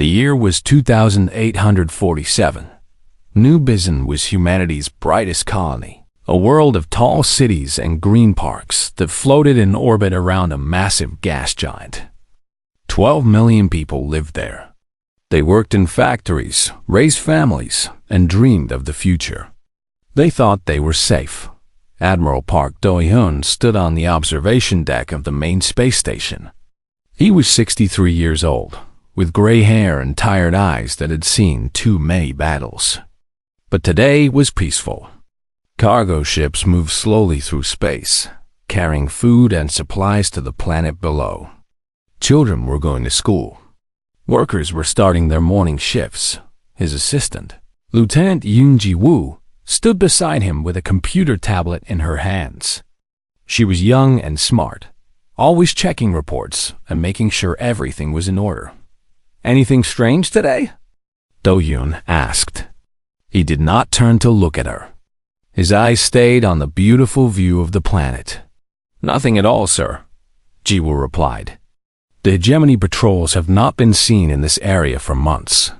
The year was 2847. New Bizen was humanity's brightest colony, a world of tall cities and green parks that floated in orbit around a massive gas giant. 12 million people lived there. They worked in factories, raised families, and dreamed of the future. They thought they were safe. Admiral Park Do-hyun stood on the observation deck of the main space station. He was 63 years old, with gray hair and tired eyes that had seen too many battles. But today was peaceful. Cargo ships moved slowly through space, carrying food and supplies to the planet below. Children were going to school. Workers were starting their morning shifts. His assistant, Lieutenant Yoon Ji-woo, stood beside him with a computer tablet in her hands. She was young and smart, always checking reports and making sure everything was in order. "Anything strange today?" Do-hyun asked. He did not turn to look at her. His eyes stayed on the beautiful view of the planet. "Nothing at all, sir," Ji-woo replied. "The hegemony patrols have not been seen in this area for months.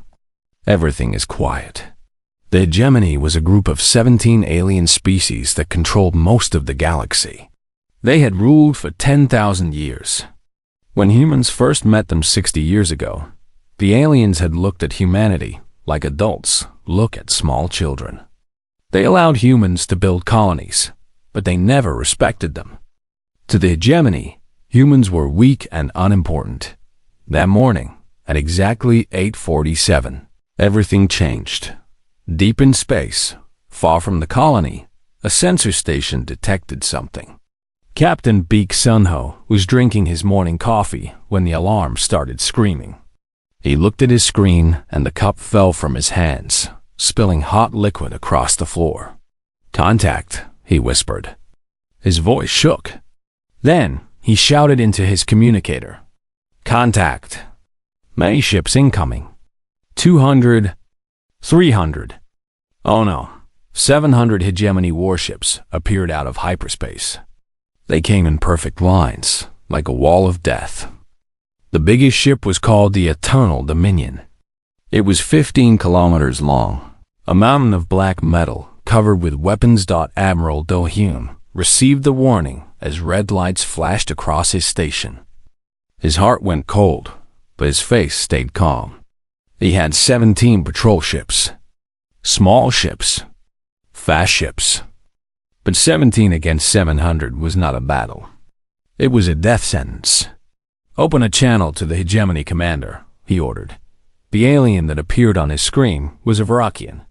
Everything is quiet." The hegemony was a group of 17 alien species that controlled most of the galaxy. They had ruled for 10,000 years. When humans first met them 60 years ago, the aliens had looked at humanity like adults look at small children. They allowed humans to build colonies, but they never respected them. To the hegemony, humans were weak and unimportant. That morning, at exactly 8:47, everything changed. Deep in space, far from the colony, a sensor station detected something. Captain Baek Sun-ho was drinking his morning coffee when the alarm started screaming. He looked at his screen and the cup fell from his hands, spilling hot liquid across the floor. "Contact," he whispered. His voice shook. Then he shouted into his communicator. "Contact. Many ships incoming. 200, 300. Oh no, 700 hegemony warships appeared out of hyperspace. They came in perfect lines, like a wall of death. The biggest ship was called the Eternal Dominion. It was 15 kilometers long, a mountain of black metal covered with weapons. Admiral Do-hyun received the warning as red lights flashed across his station. His heart went cold, but his face stayed calm. He had 17 patrol ships. Small ships. Fast ships. But 17 against 700 was not a battle. It was a death sentence. "Open a channel to the hegemony commander," he ordered. The alien that appeared on his screen was a Varakian.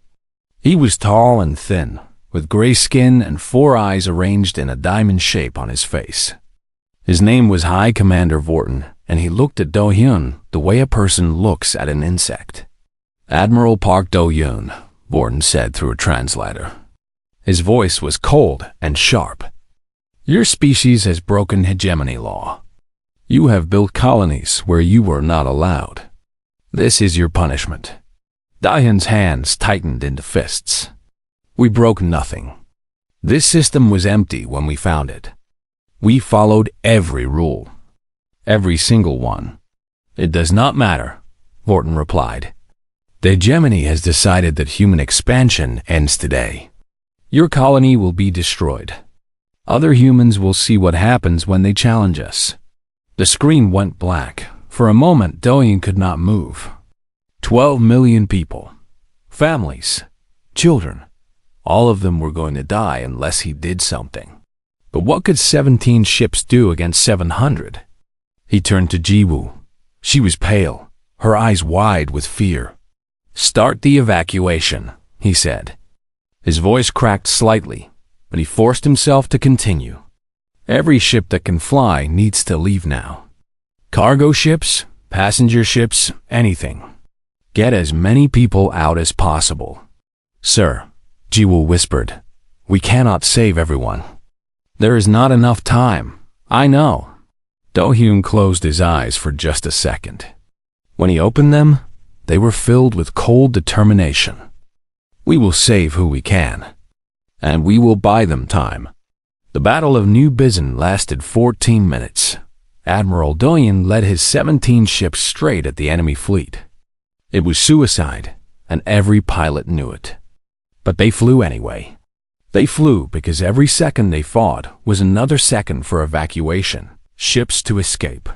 He was tall and thin, with gray skin and 4 eyes arranged in a diamond shape on his face. His name was High Commander Vorton, and he looked at Do-hyun the way a person looks at an insect. "Admiral Park Do-hyun," Vorton said through a translator. His voice was cold and sharp. "Your species has broken hegemony law. You have built colonies where you were not allowed. This is your punishment." Do-hyun's hands tightened into fists. "We broke nothing. This system was empty when we found it. We followed every rule. Every single one." "It does not matter," Vorton replied. "The hegemony has decided that human expansion ends today. Your colony will be destroyed. Other humans will see what happens when they challenge us." The screen went black. For a moment, Do-hyun could not move. 12 million people. Families. Children. All of them were going to die unless he did something. But what could 17 ships do against 700? He turned to Ji-woo. She was pale, her eyes wide with fear. "Start the evacuation," he said. His voice cracked slightly, but he forced himself to continue. "Every ship that can fly needs to leave now. Cargo ships, passenger ships, anything. Get as many people out as possible." "Sir," Ji-woo whispered, "we cannot save everyone. There is not enough time." "I know." Do-hyun closed his eyes for just a second. When he opened them, they were filled with cold determination. "We will save who we can, and we will buy them time." The Battle of New Bizen lasted 14 minutes. Admiral Do-hyun led his 17 ships straight at the enemy fleet. It was suicide, and every pilot knew it. But they flew anyway. They flew because every second they fought was another second for evacuation, ships to escape.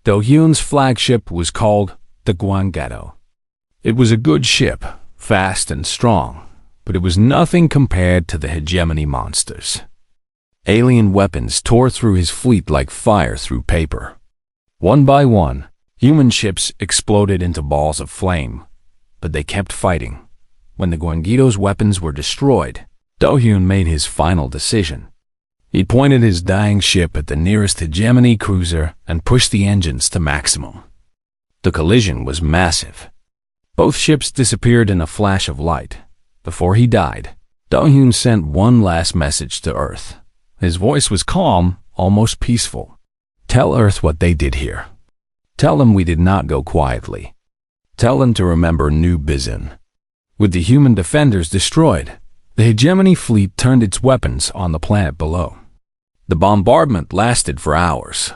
Do Hyun's flagship was called the Gwanggaeto. It was a good ship, fast and strong, but it was nothing compared to the hegemony monsters. Alien weapons tore through his fleet like fire through paper. One by one, human ships exploded into balls of flame, but they kept fighting. When the Gwanggaeto's weapons were destroyed, Do Hyun made his final decision. He pointed his dying ship at the nearest hegemony cruiser and pushed the engines to maximum. The collision was massive. Both ships disappeared in a flash of light. Before he died, Do Hyun sent one last message to Earth. His voice was calm, almost peaceful. Tell Earth what they did here. Tell them we did not go quietly. Tell them to remember New Bizen. With the human defenders destroyed, the hegemony fleet turned its weapons on the planet below. The bombardment lasted for hours.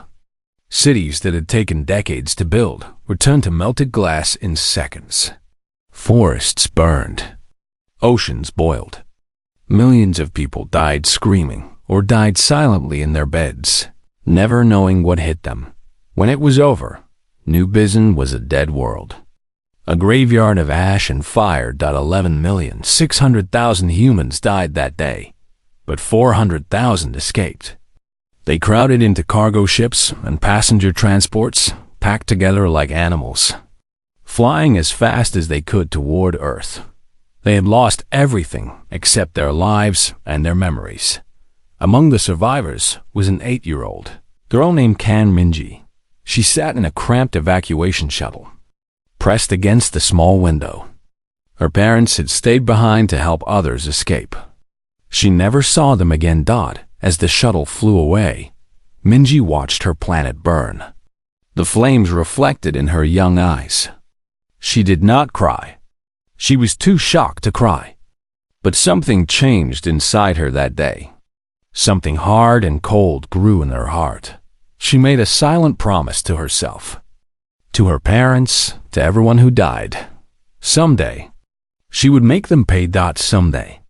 Cities that had taken decades to build were turned to melted glass in seconds. Forests burned. Oceans boiled. Millions of people died screaming or died silently in their beds, never knowing what hit them. When it was over, New Bizen was a dead world. A graveyard of ash and fire. 11,600,000 humans died that day, but 400,000 escaped. They crowded into cargo ships and passenger transports, packed together like animals, flying as fast as they could toward Earth. They had lost everything except their lives and their memories. Among the survivors was an 8-year-old girl named Kan Minji. She sat in a cramped evacuation shuttle, pressed against the small window. Her parents had stayed behind to help others escape. She never saw them again. As the shuttle flew away, Minji watched her planet burn. The flames reflected in her young eyes. She did not cry. She was too shocked to cry. But something changed inside her that day. Something hard and cold grew in her heart. She made a silent promise to herself, to her parents, to everyone who died. Someday, she would make them pay. Someday,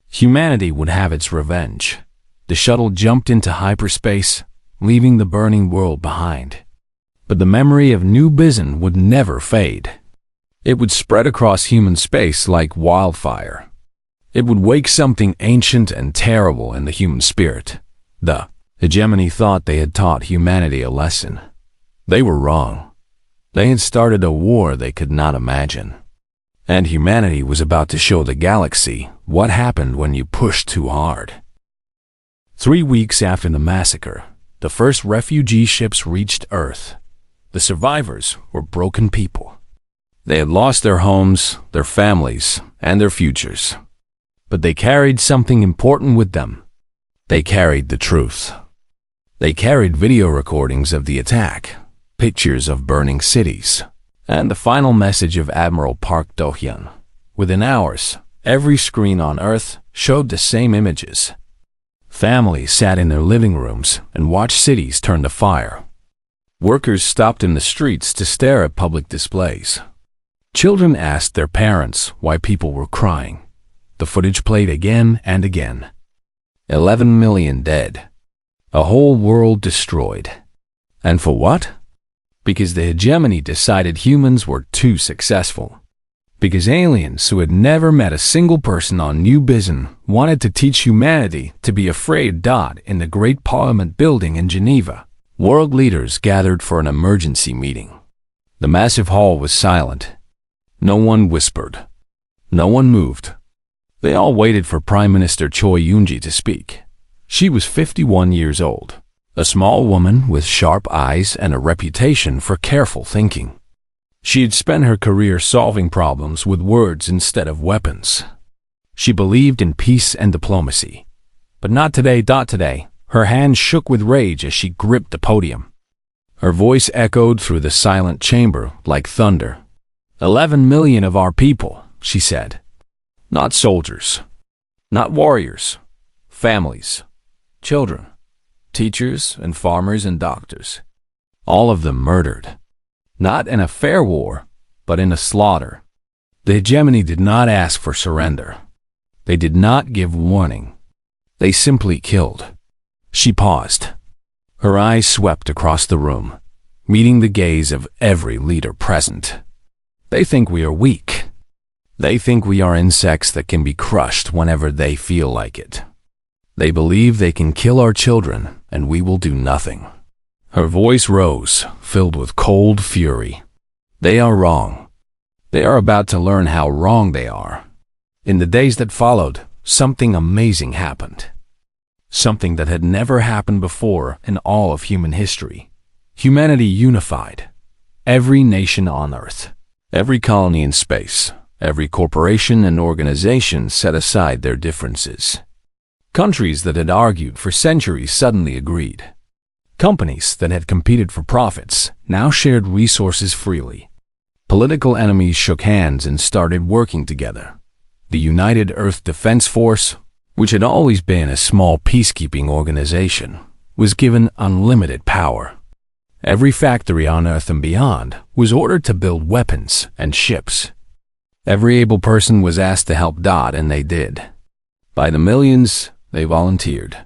humanity would have its revenge. The shuttle jumped into hyperspace, leaving the burning world behind. But the memory of New Bizen would never fade. It would spread across human space like wildfire. It would wake something ancient and terrible in the human spirit. The hegemony thought they had taught humanity a lesson. They were wrong. They had started a war they could not imagine. And humanity was about to show the galaxy what happened when you pushed too hard. 3 weeks after the massacre, the first refugee ships reached Earth. The survivors were broken people. They had lost their homes, their families, and their futures. But they carried something important with them. They carried the truth. They carried video recordings of the attack, pictures of burning cities, and the final message of Admiral Park Do-hyun. Within hours, every screen on Earth showed the same images. Families sat in their living rooms and watched cities turn to fire. Workers stopped in the streets to stare at public displays. Children asked their parents why people were crying. The footage played again and again. 11 million dead. A whole world destroyed. And for what? Because the hegemony decided humans were too successful. Because aliens who had never met a single person on New Bizen wanted to teach humanity to be afraid. In the Great Parliament building in Geneva, world leaders gathered for an emergency meeting. The massive hall was silent. No one whispered. No one moved. They all waited for Prime Minister Choi Yoon-ji to speak. She was 51 years old, a small woman with sharp eyes and a reputation for careful thinking. She had spent her career solving problems with words instead of weapons. She believed in peace and diplomacy. But not today. Today, her hands shook with rage as she gripped the podium. Her voice echoed through the silent chamber like thunder. 11 million of our people, she said. Not soldiers, not warriors, families, children, teachers and farmers and doctors. All of them murdered. Not in a fair war, but in a slaughter. The hegemony did not ask for surrender. They did not give warning. They simply killed. She paused. Her eyes swept across the room, meeting the gaze of every leader present. They think we are weak. They think we are insects that can be crushed whenever they feel like it. They believe they can kill our children and we will do nothing. Her voice rose, filled with cold fury. They are wrong. They are about to learn how wrong they are. In the days that followed, something amazing happened. Something that had never happened before in all of human history. Humanity unified. Every nation on Earth, every colony in space, every corporation and organization set aside their differences. Countries that had argued for centuries suddenly agreed. Companies that had competed for profits now shared resources freely. Political enemies shook hands and started working together. The United Earth Defense Force, which had always been a small peacekeeping organization, was given unlimited power. Every factory on Earth and beyond was ordered to build weapons and ships. Every able person was asked to help Dot, and they did. By the millions, they volunteered.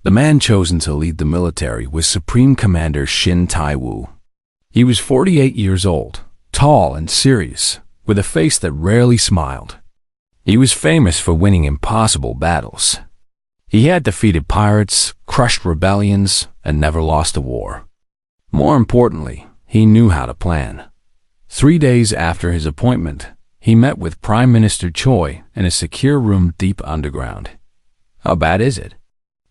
The man chosen to lead the military was Supreme Commander Shin Tai-woo. He was 48 years old, tall and serious, with a face that rarely smiled. He was famous for winning impossible battles. He had defeated pirates, crushed rebellions, and never lost a war. More importantly, he knew how to plan. 3 days after his appointment, he met with Prime Minister Choi in a secure room deep underground. "How bad is it?"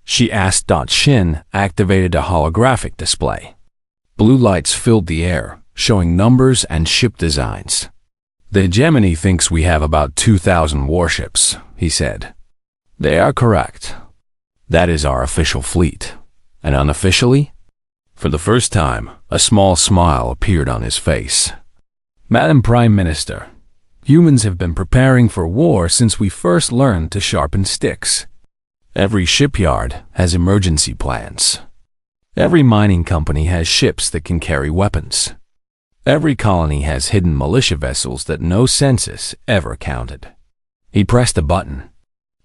she asked. Shin activated a holographic display. Blue lights filled the air, showing numbers and ship designs. "The hegemony thinks we have about 2,000 warships," he said. "They are correct. That is our official fleet. And unofficially?" For the first time, a small smile appeared on his face. "Madam Prime Minister, humans have been preparing for war since we first learned to sharpen sticks. Every shipyard has emergency plans. Every mining company has ships that can carry weapons. Every colony has hidden militia vessels that no census ever counted." He pressed a button.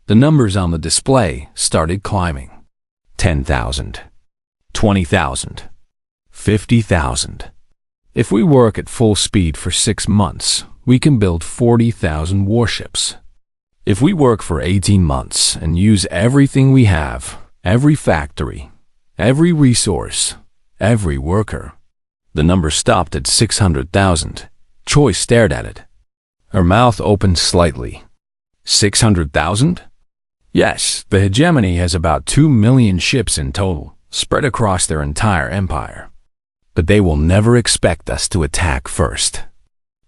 The numbers on the display started climbing. 10,000. 20,000. 50,000. If we work at full speed for 6 months, we can build 40,000 warships. If we work for 18 months and use everything we have, every factory, every resource, every worker. The number stopped at 600,000. Choi stared at it. Her mouth opened slightly. 600,000? Yes, the hegemony has about 2 million ships in total, spread across their entire empire. But they will never expect us to attack first.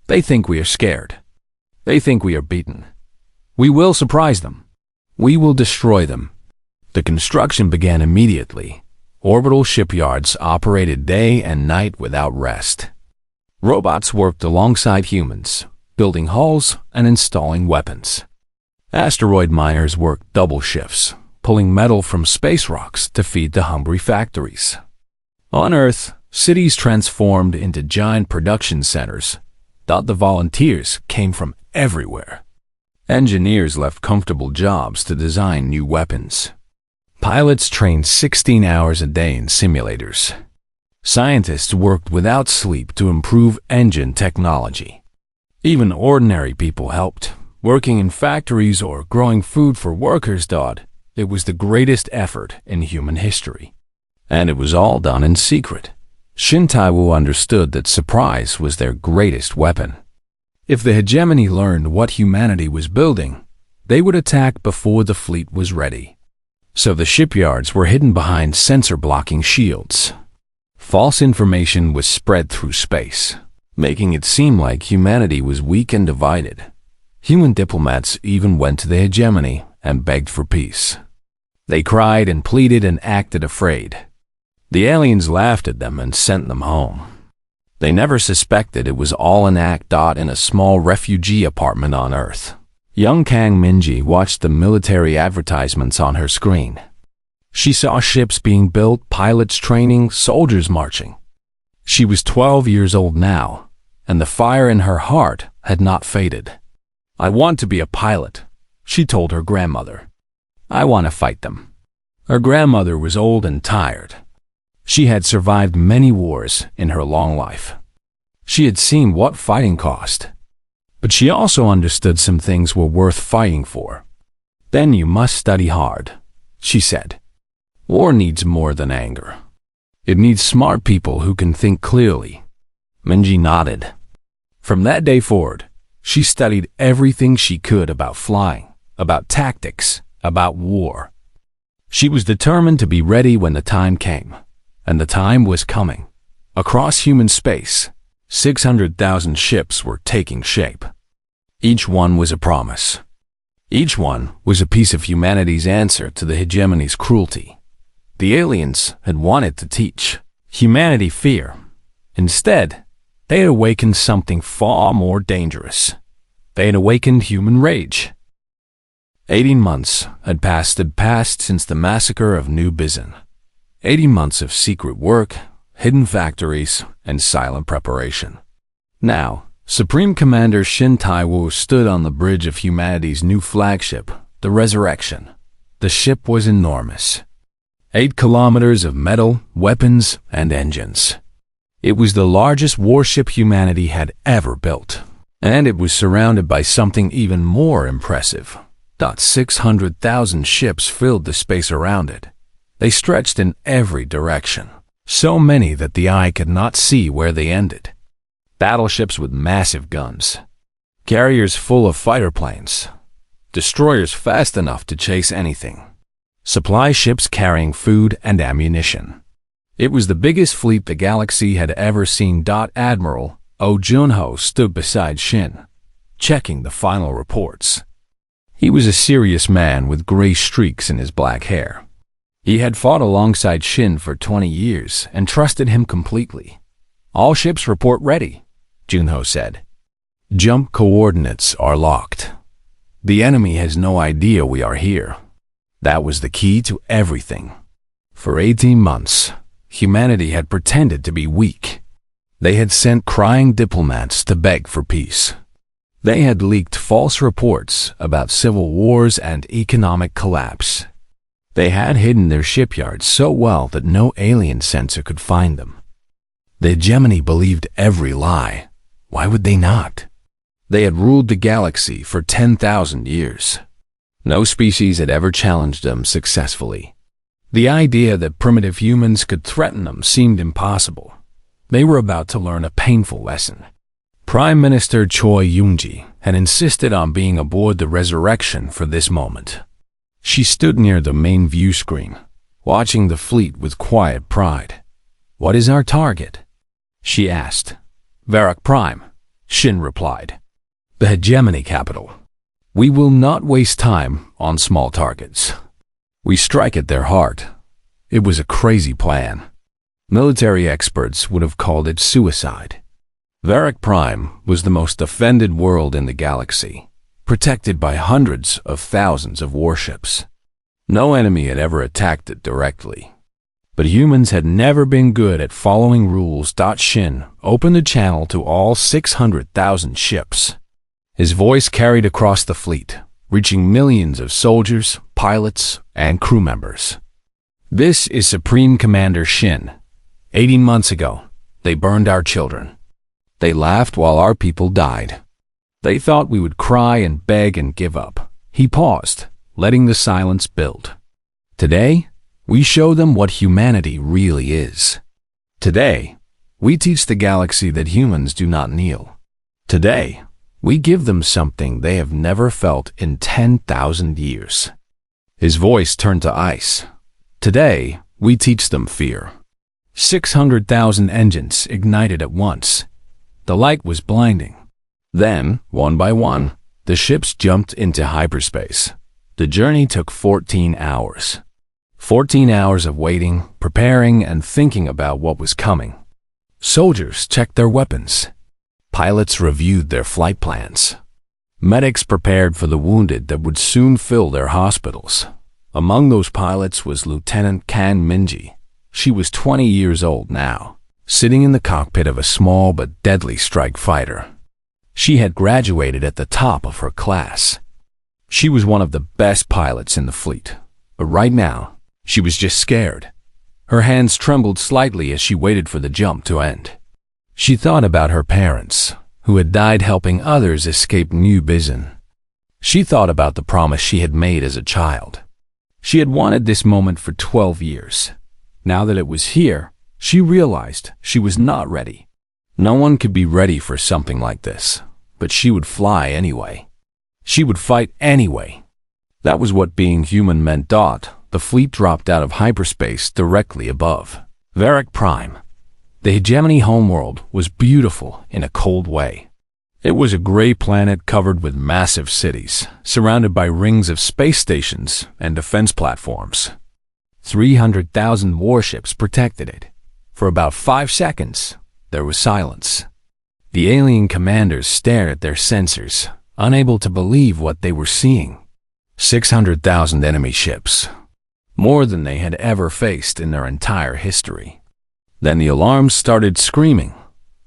They think we are scared. They think we are beaten. We will surprise them. We will destroy them. The construction began immediately. Orbital shipyards operated day and night without rest. Robots worked alongside humans, building hulls and installing weapons. Asteroid miners worked double shifts, pulling metal from space rocks to feed the hungry factories. On Earth, cities transformed into giant production centers. The volunteers came from everywhere. Engineers left comfortable jobs to design new weapons. Pilots trained 16 hours a day in simulators. Scientists worked without sleep to improve engine technology. Even ordinary people helped, working in factories or growing food for workers. It was the greatest effort in human history. And it was all done in secret. Shin Tai-woo understood that surprise was their greatest weapon. If the hegemony learned what humanity was building, they would attack before the fleet was ready. So the shipyards were hidden behind sensor-blocking shields. False information was spread through space, making it seem like humanity was weak and divided. Human diplomats even went to the hegemony and begged for peace. They cried and pleaded and acted afraid. The aliens laughed at them and sent them home. They never suspected it was all an act. In a small refugee apartment on Earth, young Kang Minji watched the military advertisements on her screen. She saw ships being built, pilots training, soldiers marching. She was 12 years old now, and the fire in her heart had not faded. "I want to be a pilot," she told her grandmother. "I want to fight them." Her grandmother was old and tired. She had survived many wars in her long life. She had seen what fighting cost. But she also understood some things were worth fighting for. "Then you must study hard," she said. "War needs more than anger. It needs smart people who can think clearly." Minji nodded. From that day forward, she studied everything she could about flying, about tactics, about war. She was determined to be ready when the time came. And the time was coming. Across human space, 600,000 ships were taking shape. Each one was a promise. Each one was a piece of humanity's answer to the hegemony's cruelty. The aliens had wanted to teach humanity fear. Instead, they had awakened something far more dangerous. They had awakened human rage. 18 months had passed since the massacre of New Bizen. 80 months of secret work, hidden factories, and silent preparation. Now, Supreme Commander Shin Taiwu stood on the bridge of humanity's new flagship, the Resurrection. The ship was enormous. 8 kilometers of metal, weapons, and engines. It was the largest warship humanity had ever built. And it was surrounded by something even more impressive. 600,000 ships filled the space around it. They stretched in every direction, so many that the eye could not see where they ended. Battleships with massive guns, carriers full of fighter planes, destroyers fast enough to chase anything, supply ships carrying food and ammunition. It was the biggest fleet the galaxy had ever seen. Admiral Oh Junho stood beside Shin, checking the final reports. He was a serious man with gray streaks in his black hair. He had fought alongside Shin for 20 years and trusted him completely. "All ships report ready," Junho said. "Jump coordinates are locked. The enemy has no idea we are here." That was the key to everything. For 18 months, humanity had pretended to be weak. They had sent crying diplomats to beg for peace. They had leaked false reports about civil wars and economic collapse. They had hidden their shipyards so well that no alien sensor could find them. The hegemony believed every lie. Why would they not? They had ruled the galaxy for 10,000 years. No species had ever challenged them successfully. The idea that primitive humans could threaten them seemed impossible. They were about to learn a painful lesson. Prime Minister Choi Yoon-ji had insisted on being aboard the Resurrection for this moment. She stood near the main view screen, watching the fleet with quiet pride. "What is our target?" she asked. "Varrock Prime," Shin replied. "The hegemony capital. We will not waste time on small targets. We strike at their heart." It was a crazy plan. Military experts would have called it suicide. Varrock Prime was the most defended world in the galaxy, protected by hundreds of thousands of warships. No enemy had ever attacked it directly. But humans had never been good at following rules. Shin opened the channel to all 600,000 ships. His voice carried across the fleet, reaching millions of soldiers, pilots, and crew members. "This is Supreme Commander Shin. 18 months ago, they burned our children. They laughed while our people died. They thought we would cry and beg and give up." He paused, letting the silence build. "Today, we show them what humanity really is. Today, we teach the galaxy that humans do not kneel. Today, we give them something they have never felt in 10,000 years." His voice turned to ice. "Today, we teach them fear." 600,000 engines ignited at once. The light was blinding. Then, one by one, the ships jumped into hyperspace. The journey took 14 hours. 14 hours of waiting, preparing, and thinking about what was coming. Soldiers checked their weapons. Pilots reviewed their flight plans. Medics prepared for the wounded that would soon fill their hospitals. Among those pilots was Lieutenant Kan Minji. She was 20 years old now. sitting in the cockpit of a small but deadly strike fighter. She had graduated at the top of her class. She was one of the best pilots in the fleet, but right now, she was just scared. Her hands trembled slightly as she waited for the jump to end. She thought about her parents, who had died helping others escape New Bizen. She thought about the promise she had made as a child. She had wanted this moment for 12 years. Now that it was here, she realized she was not ready. No one could be ready for something like this, but she would fly anyway. She would fight anyway. That was what being human meant. The fleet dropped out of hyperspace directly above Varric Prime. The hegemony homeworld was beautiful in a cold way. It was a gray planet covered with massive cities, surrounded by rings of space stations and defense platforms. 300,000 warships protected it. For about 5 seconds, there was silence. The alien commanders stared at their sensors, unable to believe what they were seeing. 600,000 enemy ships, more than they had ever faced in their entire history. Then the alarms started screaming.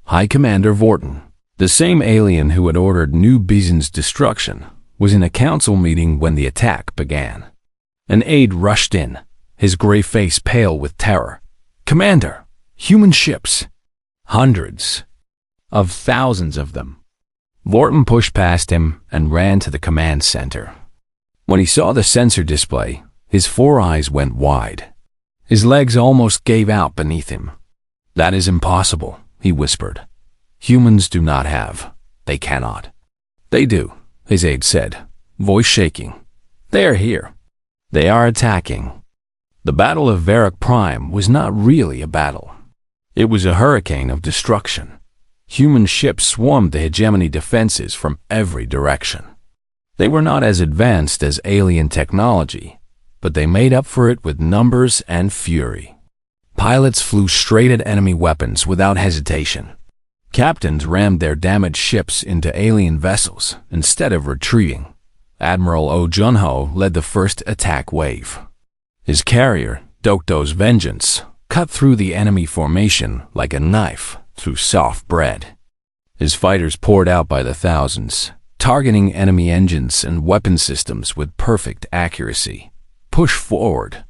High Commander Vorton, the same alien who had ordered New Bizen's destruction, was in a council meeting when the attack began. An aide rushed in, his gray face pale with terror. "Commander, human ships. Hundreds of thousands of them." Vorton pushed past him and ran to the command center. When he saw the sensor display, his 4 eyes went wide. His legs almost gave out beneath him. "That is impossible," he whispered. "Humans do not have. They cannot." "They do," his aide said, voice shaking. "They are here. They are attacking." The Battle of Varric Prime was not really a battle. It was a hurricane of destruction. Human ships swarmed the hegemony defenses from every direction. They were not as advanced as alien technology, but they made up for it with numbers and fury. Pilots flew straight at enemy weapons without hesitation. Captains rammed their damaged ships into alien vessels instead of retreating. Admiral Oh Junho led the first attack wave. His carrier, Dokdo's Vengeance, cut through the enemy formation like a knife through soft bread. His fighters poured out by the thousands, targeting enemy engines and weapon systems with perfect accuracy. "Push forward,"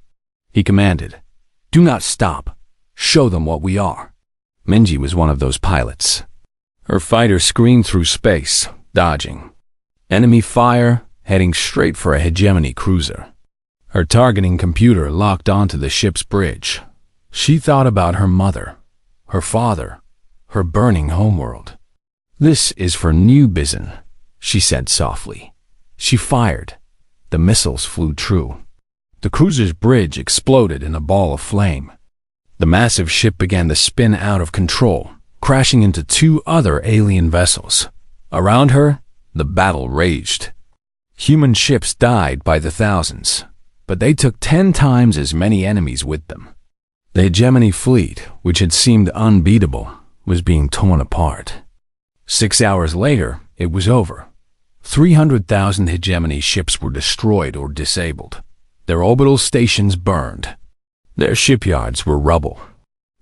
he commanded. "Do not stop. Show them what we are." Minji was one of those pilots. Her fighter screamed through space, dodging enemy fire, heading straight for a hegemony cruiser. Her targeting computer locked onto the ship's bridge. She thought about her mother, her father, her burning homeworld. "This is for New Bizen," she said softly. She fired. The missiles flew true. The cruiser's bridge exploded in a ball of flame. The massive ship began to spin out of control, crashing into 2 other alien vessels. Around her, the battle raged. Human ships died by the thousands, but they took 10 times as many enemies with them. The hegemony fleet, which had seemed unbeatable, was being torn apart. 6 hours later, it was over. 300,000 hegemony ships were destroyed or disabled. Their orbital stations burned. Their shipyards were rubble.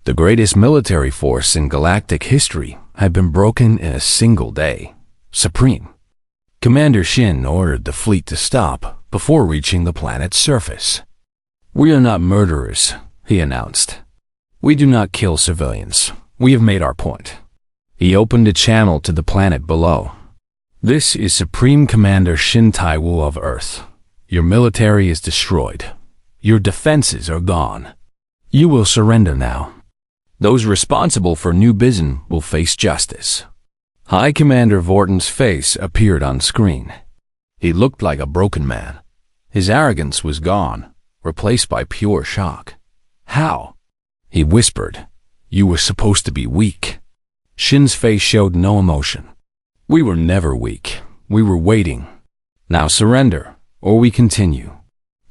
The greatest military force in galactic history had been broken in a single day. Supreme. Commander Shin ordered the fleet to stop before reaching the planet's surface. "We are not murderers," he announced. "We do not kill civilians. We have made our point." He opened a channel to the planet below. "This is Supreme Commander Shin Taiwu of Earth. Your military is destroyed. Your defenses are gone. You will surrender now. Those responsible for New Bizen will face justice." High Commander Vorton's face appeared on screen. He looked like a broken man. His arrogance was gone, replaced by pure shock. "How?" he whispered. "You were supposed to be weak." Shin's face showed no emotion. "We were never weak. We were waiting. Now surrender, or we continue."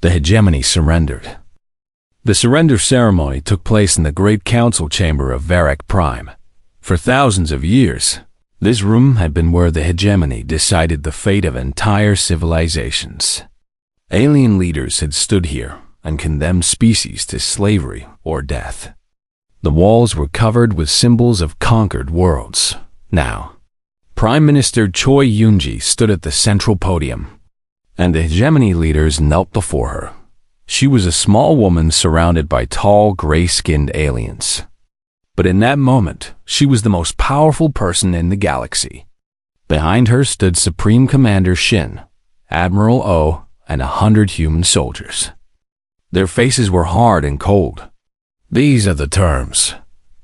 The hegemony surrendered. The surrender ceremony took place in the Great Council Chamber of Varric Prime. For thousands of years, this room had been where the hegemony decided the fate of entire civilizations. Alien leaders had stood here and condemned species to slavery or death. The walls were covered with symbols of conquered worlds. Now, Prime Minister Choi Yoon-ji stood at the central podium, and the hegemony leaders knelt before her. She was a small woman surrounded by tall, gray-skinned aliens. But in that moment, she was the most powerful person in the galaxy. Behind her stood Supreme Commander Shin, Admiral Oh, and 100 human soldiers. Their faces were hard and cold. "These are the terms,"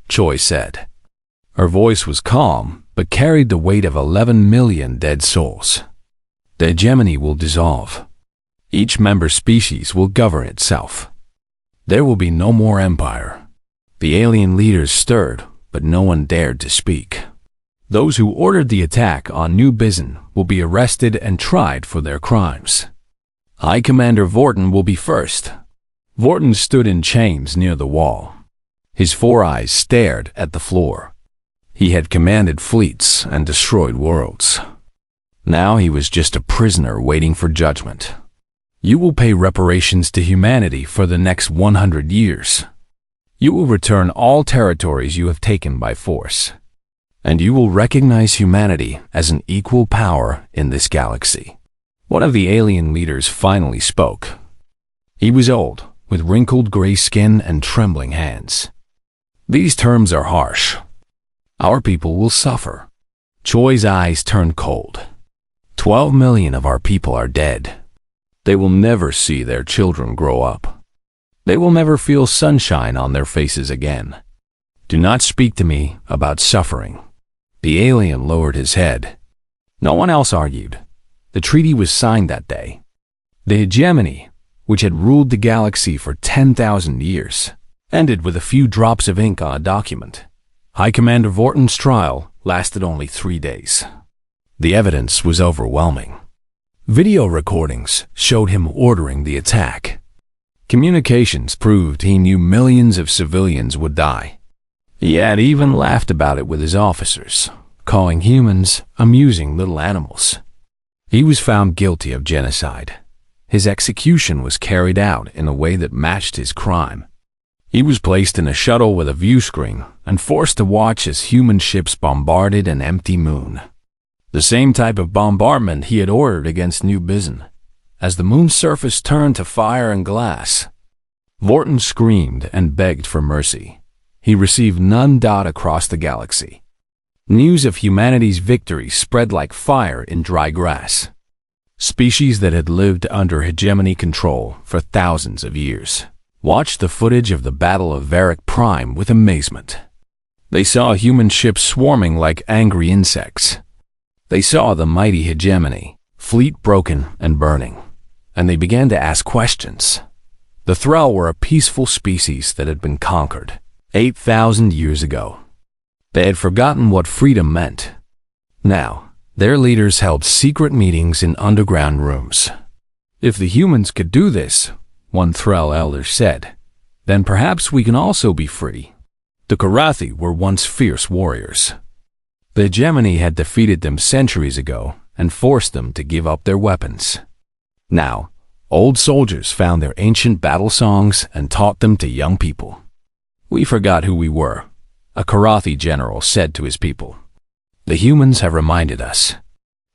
Choi said. Her voice was calm, but carried the weight of 11 million dead souls. The hegemony will dissolve. Each member species will govern itself. There will be no more empire. The alien leaders stirred, but no one dared to speak. Those who ordered the attack on New Bizen will be arrested and tried for their crimes. High Commander Vorton will be first. Vorton stood in chains near the wall. His 4 eyes stared at the floor. He had commanded fleets and destroyed worlds. Now he was just a prisoner waiting for judgment. "You will pay reparations to humanity for the next 100 years. You will return all territories you have taken by force. And you will recognize humanity as an equal power in this galaxy." One of the alien leaders finally spoke. He was old, with wrinkled gray skin and trembling hands. "These terms are harsh. Our people will suffer." Choi's eyes turned cold. 12 million of our people are dead. They will never see their children grow up. They will never feel sunshine on their faces again. Do not speak to me about suffering. The alien lowered his head. No one else argued. The treaty was signed that day. The hegemony, which had ruled the galaxy for 10,000 years, ended with a few drops of ink on a document. High Commander Vorton's trial lasted only 3 days. The evidence was overwhelming. Video recordings showed him ordering the attack. Communications proved he knew millions of civilians would die. He had even laughed about it with his officers, calling humans amusing little animals. He was found guilty of genocide. His execution was carried out in a way that matched his crime. He was placed in a shuttle with a view screen and forced to watch as human ships bombarded an empty moon. The same type of bombardment he had ordered against New Bizen, as the moon's surface turned to fire and glass. Vorton screamed and begged for mercy. He received none. Across the galaxy. News of humanity's victory spread like fire in dry grass. Species that had lived under hegemony control for thousands of years watched the footage of the Battle of Varric Prime with amazement. They saw human ships swarming like angry insects. They saw the mighty hegemony, fleet broken and burning, and they began to ask questions. The Thrall were a peaceful species that had been conquered 8,000 years ago. They had forgotten what freedom meant. Now, their leaders held secret meetings in underground rooms. "If the humans could do this," one Thrall elder said, "then perhaps we can also be free." The Karathi were once fierce warriors. The hegemony had defeated them centuries ago and forced them to give up their weapons. Now, old soldiers found their ancient battle songs and taught them to young people. "We forgot who we were," a Karathi general said to his people. "The humans have reminded us."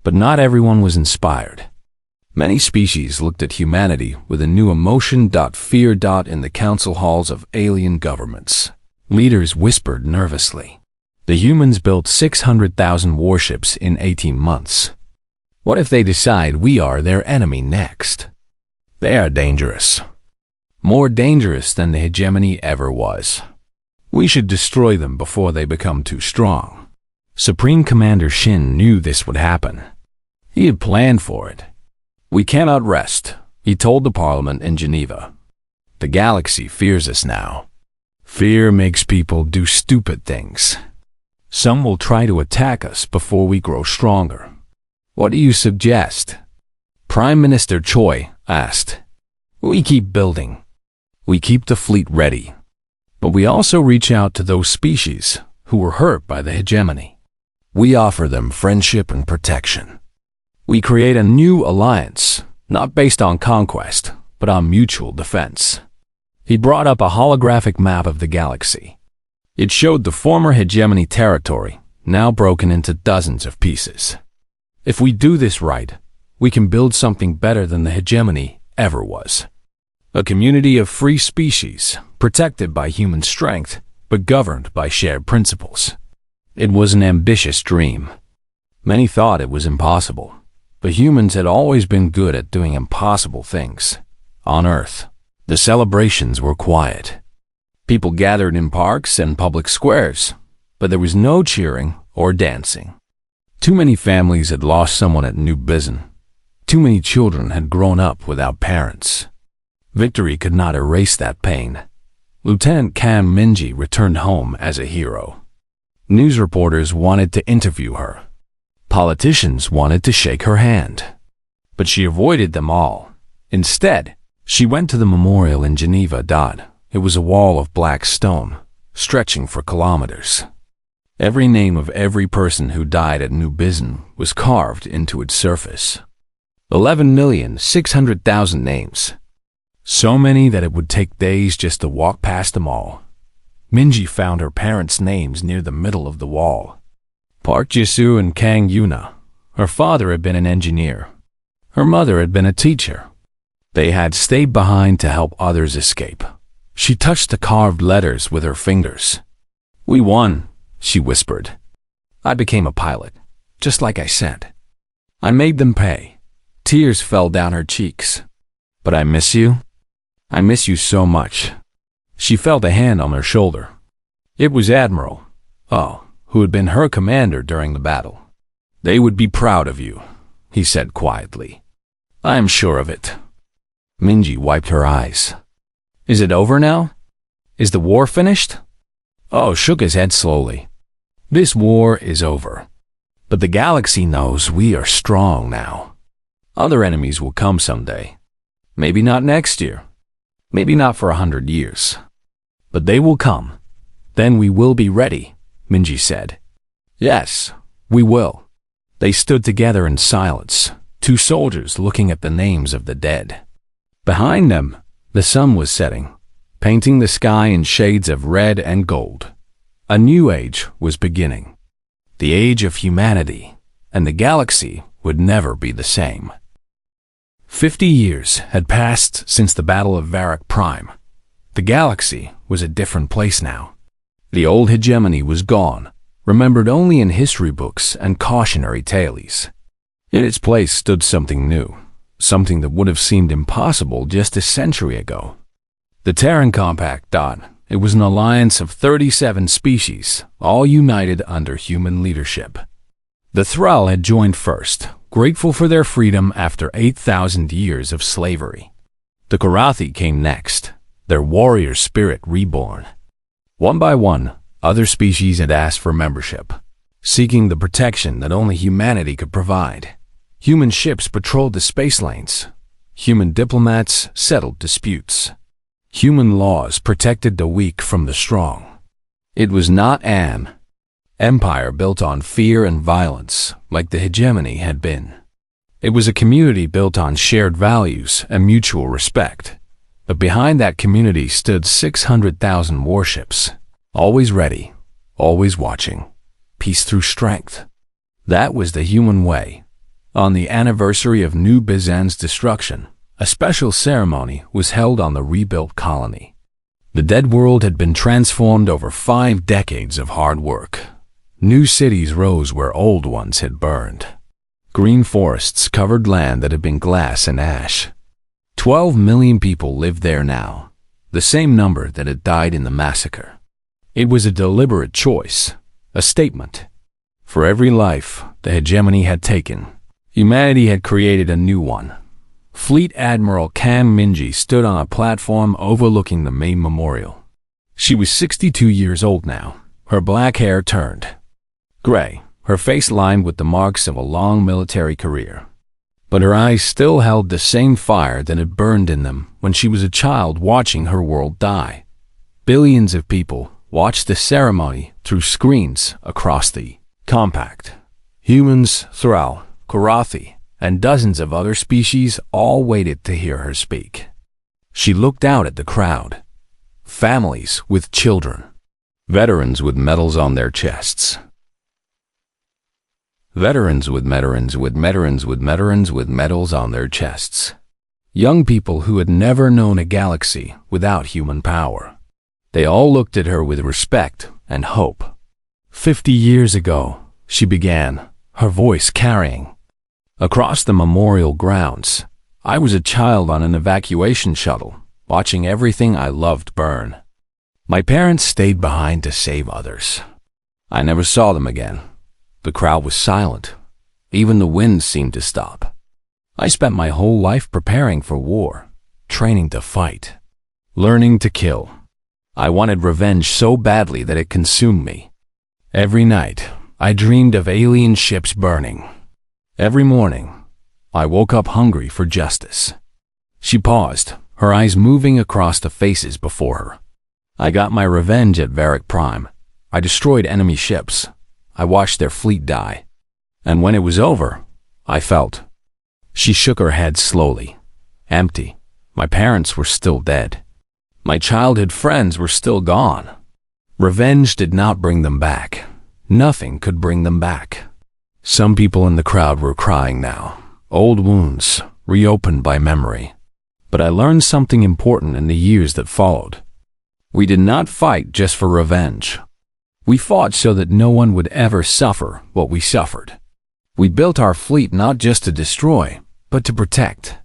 But not everyone was inspired. Many species looked at humanity with a new emotion. Fear. In the council halls of alien governments, leaders whispered nervously. The humans built 600,000 warships in 18 months. What if they decide we are their enemy next? They are dangerous. More dangerous than the hegemony ever was. We should destroy them before they become too strong. Supreme Commander Shin knew this would happen. He had planned for it. "We cannot rest," he told the Parliament in Geneva. "The galaxy fears us now. Fear makes people do stupid things. Some will try to attack us before we grow stronger. What do you suggest?" Prime Minister Choi asked. "We keep building. We keep the fleet ready. But we also reach out to those species who were hurt by the hegemony. We offer them friendship and protection. We create a new alliance, not based on conquest, but on mutual defense." He brought up a holographic map of the galaxy. It showed the former hegemony territory, now broken into dozens of pieces. If we do this right, we can build something better than the hegemony ever was. A community of free species, protected by human strength, but governed by shared principles. It was an ambitious dream. Many thought it was impossible, but humans had always been good at doing impossible things. On Earth, the celebrations were quiet. People gathered in parks and public squares, but there was no cheering or dancing. Too many families had lost someone at New Bizen. Too many children had grown up without parents. Victory could not erase that pain. Lieutenant Cam Minji returned home as a hero. News reporters wanted to interview her. Politicians wanted to shake her hand. But she avoided them all. Instead, she went to the memorial in Geneva. It was a wall of black stone, stretching for kilometers. Every name of every person who died at New Bizen was carved into its surface. 11,600,000 names. So many that it would take days just to walk past them all. Minji found her parents' names near the middle of the wall. Park Jisoo and Kang Yuna. Her father had been an engineer. Her mother had been a teacher. They had stayed behind to help others escape. She touched the carved letters with her fingers. "We won," she whispered. "I became a pilot, just like I said. I made them pay." Tears fell down her cheeks. "But I miss you. I miss you so much." She felt a hand on her shoulder. It was Admiral, who had been her commander during the battle. "They would be proud of you," he said quietly. "I am sure of it." Minji wiped her eyes. "Is it over now? Is the war finished?" Oh shook his head slowly. "This war is over. But the galaxy knows we are strong now. Other enemies will come someday. Maybe not next year. Maybe not for 100 years. But they will come. Then we will be ready," Minji said. "Yes, we will." They stood together in silence, two soldiers looking at the names of the dead. Behind them, the sun was setting, painting the sky in shades of red and gold. A new age was beginning. The age of humanity, and the galaxy would never be the same. 50 years had passed since the Battle of Varrock Prime. The galaxy was a different place now. The old hegemony was gone, remembered only in history books and cautionary tales. In its place stood something new, something that would have seemed impossible just a century ago. The Terran Compact. It was an alliance of 37 species, all united under human leadership. The Thrall had joined first, grateful for their freedom after 8,000 years of slavery. The Karathi came next, their warrior spirit reborn. One by one, other species had asked for membership, seeking the protection that only humanity could provide. Human ships patrolled the space lanes. Human diplomats settled disputes. Human laws protected the weak from the strong. It was not an empire built on fear and violence like the hegemony had been. It was a community built on shared values and mutual respect. But behind that community stood 600,000 warships, always ready, always watching. Peace through strength. That was the human way. On the anniversary of New Bizen's destruction, a special ceremony was held on the rebuilt colony. The dead world had been transformed over 5 decades of hard work. New cities rose where old ones had burned. Green forests covered land that had been glass and ash. 12 million people lived there now, the same number that had died in the massacre. It was a deliberate choice, a statement. For every life the hegemony had taken, humanity had created a new one. Fleet Admiral Cam Minji stood on a platform overlooking the main memorial. She was 62 years old now, her black hair turned gray, her face lined with the marks of a long military career. But her eyes still held the same fire that had burned in them when she was a child watching her world die. Billions of people watched the ceremony through screens across the compact. Humans, Thrall, Karathi, and dozens of other species all waited to hear her speak. She looked out at the crowd. Families with children. Veterans with medals on their chests. Veterans with medals on their chests. Young people who had never known a galaxy without human power. They all looked at her with respect and hope. 50 years ago, she began, her voice carrying. Across the memorial grounds, I was a child on an evacuation shuttle, watching everything I loved burn. My parents stayed behind to save others. I never saw them again. The crowd was silent. Even the wind seemed to stop. I spent my whole life preparing for war, training to fight, learning to kill. I wanted revenge so badly that it consumed me. Every night, I dreamed of alien ships burning. Every morning, I woke up hungry for justice. She paused, her eyes moving across the faces before her. I got my revenge at Varric Prime. I destroyed enemy ships. I watched their fleet die. And when it was over, I felt. She shook her head slowly. Empty. My parents were still dead. My childhood friends were still gone. Revenge did not bring them back. Nothing could bring them back. Some people in the crowd were crying now. Old wounds, reopened by memory. But I learned something important in the years that followed. We did not fight just for revenge. We fought so that no one would ever suffer what we suffered. We built our fleet not just to destroy, but to protect.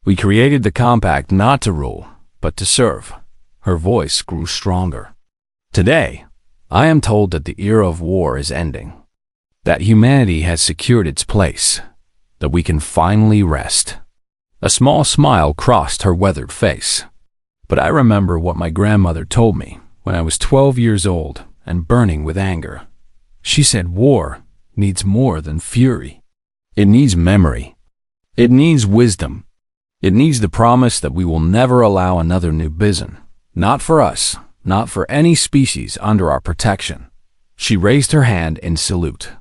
We created the compact not to rule, but to serve. Her voice grew stronger. Today, I am told that the era of war is ending, that humanity has secured its place, that we can finally rest. A small smile crossed her weathered face. But I remember what my grandmother told me when I was 12 years old and burning with anger. She said war needs more than fury. It needs memory. It needs wisdom. It needs the promise that we will never allow another new Bizon. Not for us, not for any species under our protection. She raised her hand in salute.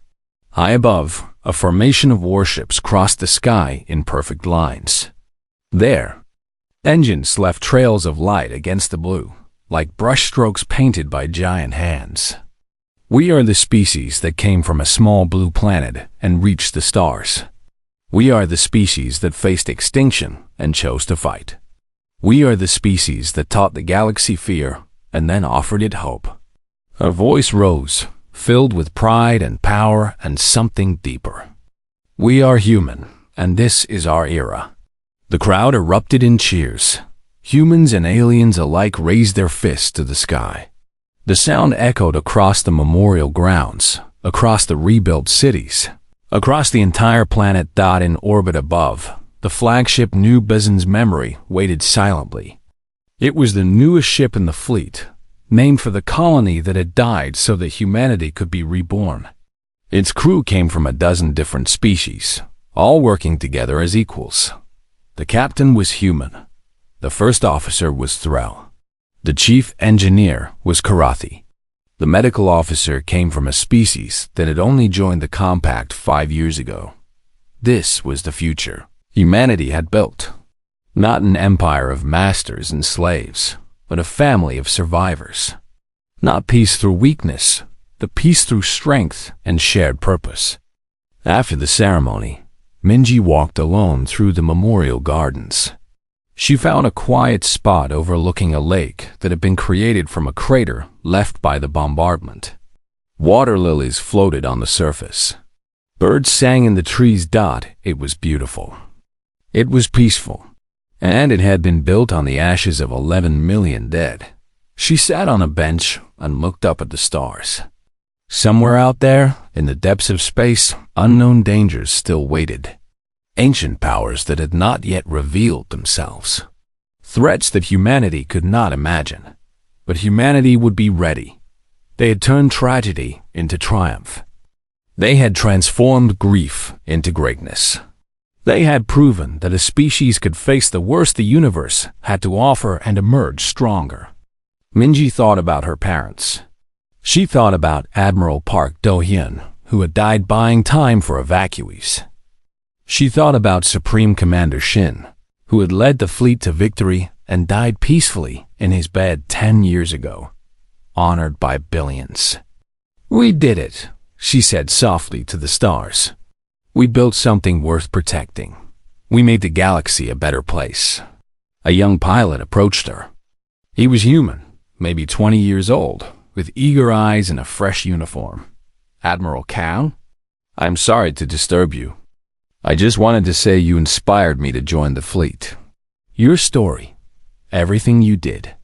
High above, a formation of warships crossed the sky in perfect lines. There, engines left trails of light against the blue, like brushstrokes painted by giant hands. We are the species that came from a small blue planet and reached the stars. We are the species that faced extinction and chose to fight. We are the species that taught the galaxy fear and then offered it hope. Her voice rose, filled with pride and power and something deeper. We are human, and this is our era. The crowd erupted in cheers. Humans and aliens alike raised their fists to the sky. The sound echoed across the memorial grounds, across the rebuilt cities, across the entire planet. In orbit above, the flagship New Bizon's memory waited silently. It was the newest ship in the fleet, named for the colony that had died so that humanity could be reborn. Its crew came from a dozen different species, all working together as equals. The captain was human. The first officer was Threll. The chief engineer was Karathi. The medical officer came from a species that had only joined the compact 5 years ago. This was the future humanity had built. Not an empire of masters and slaves, but a family of survivors. Not peace through weakness, but peace through strength and shared purpose. After the ceremony, Minji walked alone through the memorial gardens. She found a quiet spot overlooking a lake that had been created from a crater left by the bombardment. Water lilies floated on the surface. Birds sang in the trees. It was beautiful. It was peaceful. And it had been built on the ashes of 11 million dead. She sat on a bench and looked up at the stars. Somewhere out there, in the depths of space, unknown dangers still waited. Ancient powers that had not yet revealed themselves. Threats that humanity could not imagine. But humanity would be ready. They had turned tragedy into triumph. They had transformed grief into greatness. They had proven that a species could face the worst the universe had to offer and emerge stronger. Minji thought about her parents. She thought about Admiral Park Do-hyun, who had died buying time for evacuees. She thought about Supreme Commander Shin, who had led the fleet to victory and died peacefully in his bed 10 years ago. honored by billions. "We did it," she said softly to the stars. "We built something worth protecting. We made the galaxy a better place." A young pilot approached her. He was human, maybe 20 years old, with eager eyes and a fresh uniform. "Admiral Kang? I'm sorry to disturb you. I just wanted to say you inspired me to join the fleet. Your story, everything you did,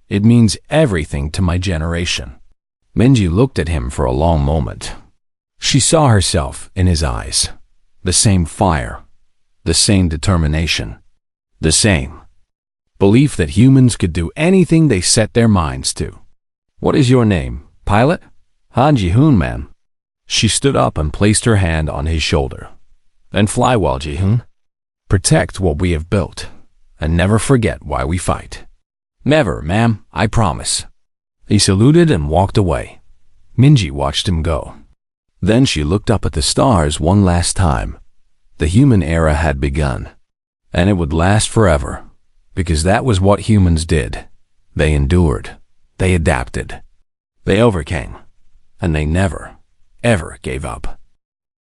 it means everything to my generation." Minji looked at him for a long moment. She saw herself in his eyes. The same fire, the same determination, the same belief that humans could do anything they set their minds to. "What is your name, pilot?" "Han Ji-hoon, ma'am." She stood up and placed her hand on his shoulder. "Then fly well, Ji-hoon. Protect what we have built, and never forget why we fight." "Never, ma'am, I promise." He saluted and walked away. Minji watched him go. Then she looked up at the stars one last time. The human era had begun, and it would last forever, because that was what humans did. They endured, they adapted, they overcame, and they never, ever gave up.